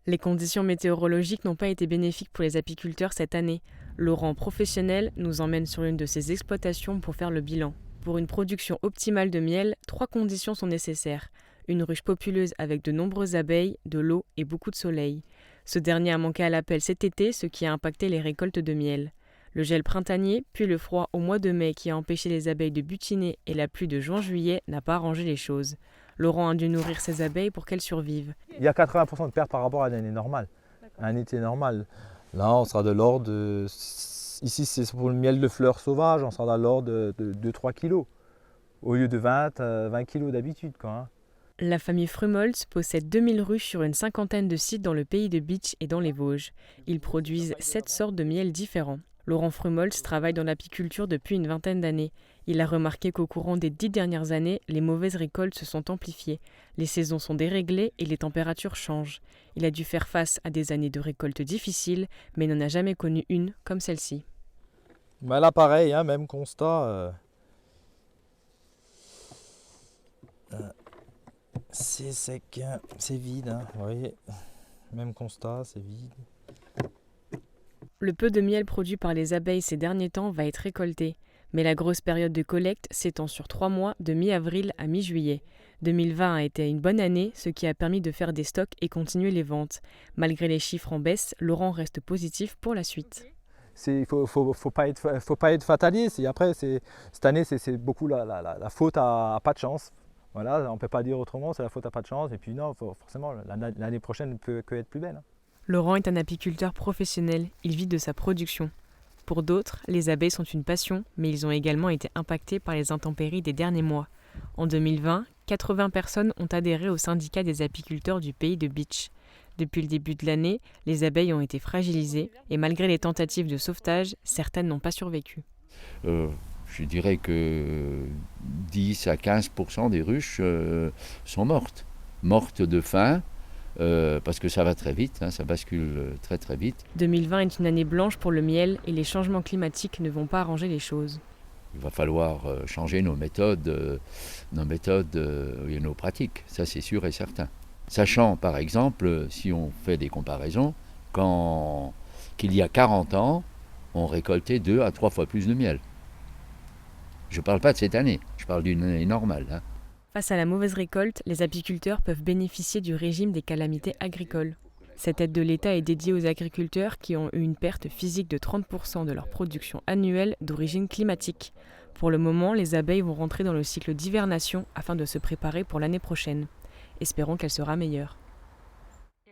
Les conditions météorologiques n'ont pas été bénéfiques pour les apiculteurs cette année. Laurent, professionnel, nous emmène sur une de ses exploitations pour faire le bilan. Pour une production optimale de miel, 3 conditions sont nécessaires. Une ruche populeuse avec de nombreuses abeilles, de l'eau et beaucoup de soleil. Ce dernier a manqué à l'appel cet été, ce qui a impacté les récoltes de miel. Le gel printanier, puis le froid au mois de mai qui a empêché les abeilles de butiner et la pluie de juin-juillet n'a pas arrangé les choses. Laurent a dû nourrir ses abeilles pour qu'elles survivent. Il y a 80% de pertes par rapport à une année normale, à un été normal. Là, on sera de l'ordre de... Ici, c'est pour le miel de fleurs sauvages, on sera de l'ordre de 2-3 kilos, au lieu de 20 kilos d'habitude, quoi, hein. La famille Frumholtz possède 2000 ruches sur une cinquantaine de sites dans le pays de Bitche et dans les Vosges. Ils produisent 7 sortes de miel différents. Laurent Frumholtz travaille dans l'apiculture depuis une vingtaine d'années. Il a remarqué qu'au courant des 10 dernières années, les mauvaises récoltes se sont amplifiées. Les saisons sont déréglées et les températures changent. Il a dû faire face à des années de récoltes difficiles, mais n'en a jamais connu une comme celle-ci. Bah là, pareil, hein, même constat. C'est sec, c'est vide, hein, vous voyez. Même constat, c'est vide. Le peu de miel produit par les abeilles ces derniers temps va être récolté. Mais la grosse période de collecte s'étend sur 3 mois, de mi-avril à mi-juillet. 2020 a été une bonne année, ce qui a permis de faire des stocks et continuer les ventes. Malgré les chiffres en baisse, Laurent reste positif pour la suite. Il ne faut pas être fataliste. Et après, cette année, c'est beaucoup la faute à pas de chance. Voilà, on ne peut pas dire autrement, c'est la faute à pas de chance. Et puis non, forcément, l'année prochaine ne peut que être plus belle. Laurent est un apiculteur professionnel, il vit de sa production. Pour d'autres, les abeilles sont une passion, mais ils ont également été impactés par les intempéries des derniers mois. En 2020, 80 personnes ont adhéré au syndicat des apiculteurs du pays de Bitche. Depuis le début de l'année, les abeilles ont été fragilisées et malgré les tentatives de sauvetage, certaines n'ont pas survécu. Je dirais que 10 à 15% des ruches sont mortes. Mortes de faim, parce que ça va très vite, hein, ça bascule très très vite. 2020 est une année blanche pour le miel et les changements climatiques ne vont pas arranger les choses. Il va falloir changer nos méthodes et nos pratiques, ça c'est sûr et certain. Sachant par exemple, si on fait des comparaisons, qu'il y a 40 ans, on récoltait 2 à 3 fois plus de miel. Je ne parle pas de cette année, je parle d'une année normale, hein. Face à la mauvaise récolte, les apiculteurs peuvent bénéficier du régime des calamités agricoles. Cette aide de l'État est dédiée aux agriculteurs qui ont eu une perte physique de 30% de leur production annuelle d'origine climatique. Pour le moment, les abeilles vont rentrer dans le cycle d'hivernation afin de se préparer pour l'année prochaine. Espérons qu'elle sera meilleure.